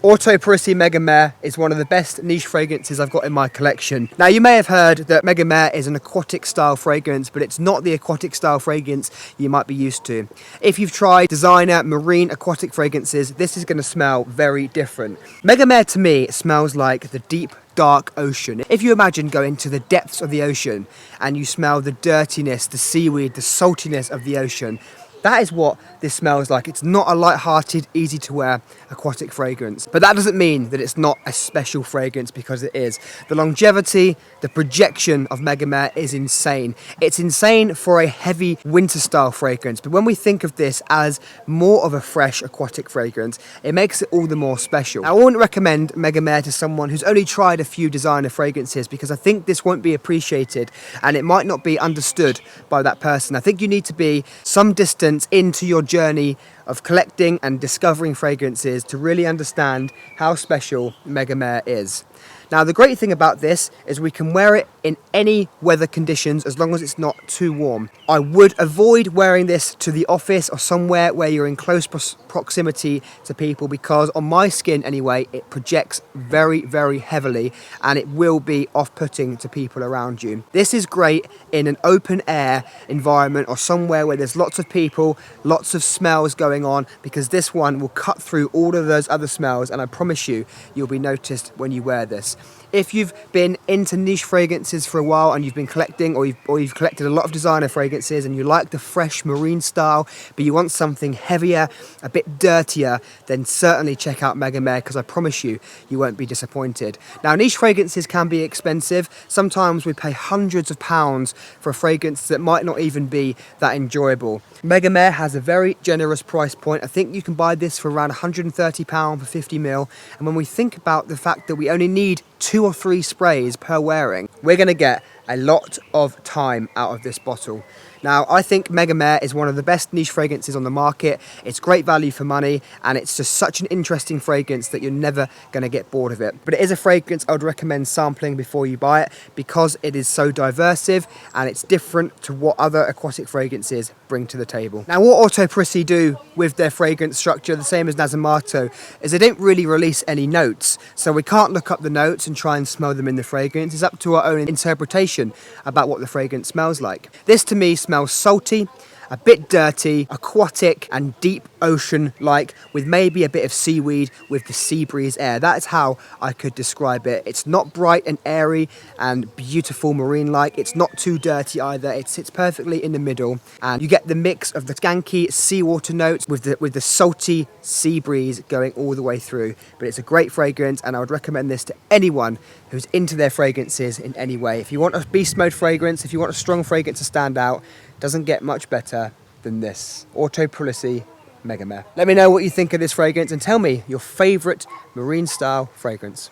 Orto Parisi MEGAMARE is one of the best niche fragrances I've got in my collection. Now, you may have heard that MEGAMARE is an aquatic style fragrance, but it's not the aquatic style fragrance you might be used to. If you've tried designer marine aquatic fragrances, this is going to smell very different. MEGAMARE to me smells like the deep dark ocean. If you imagine going to the depths of the ocean and you smell the dirtiness, the seaweed, the saltiness of the ocean, that is what this smells like. It's not a light-hearted, easy to wear aquatic fragrance. But that doesn't mean that it's not a special fragrance, because it is. The longevity, the projection of MEGAMARE is insane. It's insane for a heavy winter style fragrance. But when we think of this as more of a fresh aquatic fragrance, it makes it all the more special. Now, I wouldn't recommend MEGAMARE to someone who's only tried a few designer fragrances, because I think this won't be appreciated and it might not be understood by that person. I think you need to be some distance into your journey of collecting and discovering fragrances to really understand how special MEGAMARE is. Now, the great thing about this is we can wear it in any weather conditions as long as it's not too warm. I would avoid wearing this to the office or somewhere where you're in close proximity to people, because on my skin anyway, it projects very, very heavily and it will be off-putting to people around you. This is great in an open air environment or somewhere where there's lots of people, lots of smells going on, because this one will cut through all of those other smells, and I promise you, you'll be noticed when you wear this. If you've been into niche fragrances for a while and you've been collecting, or you've collected a lot of designer fragrances and you like the fresh marine style, but you want something heavier, a bit dirtier, then certainly check out MEGAMARE, because I promise you, you won't be disappointed. Now, niche fragrances can be expensive. Sometimes we pay hundreds of pounds for a fragrance that might not even be that enjoyable. MEGAMARE has a very generous price point. I think you can buy this for around £130 for 50 ml. And when we think about the fact that we only need 2 or 3 sprays per wearing, we're going to get a lot of time out of this bottle. Now, I think MEGAMARE is one of the best niche fragrances on the market. It's great value for money, and it's just such an interesting fragrance that you're never going to get bored of it. But it is a fragrance I would recommend sampling before you buy it, because it is so diversive and it's different to what other aquatic fragrances bring to the table. Now, what Orto Parisi do with their fragrance structure, the same as Nasomatto, is they don't really release any notes. So we can't look up the notes and try and smell them in the fragrance. It's up to our own interpretation about what the fragrance smells like. This to me smells salty, a bit dirty, aquatic and deep ocean-like, with maybe a bit of seaweed with the sea breeze air. That is how I could describe it. It's not bright and airy and beautiful marine-like. It's not too dirty either. It sits perfectly in the middle, and you get the mix of the skanky seawater notes with the salty sea breeze going all the way through. But it's a great fragrance, and I would recommend this to anyone who's into their fragrances in any way. If you want a beast mode fragrance, if you want a strong fragrance to stand out, doesn't get much better than this. Orto Parisi MEGAMARE. Let me know what you think of this fragrance and tell me your favourite marine style fragrance.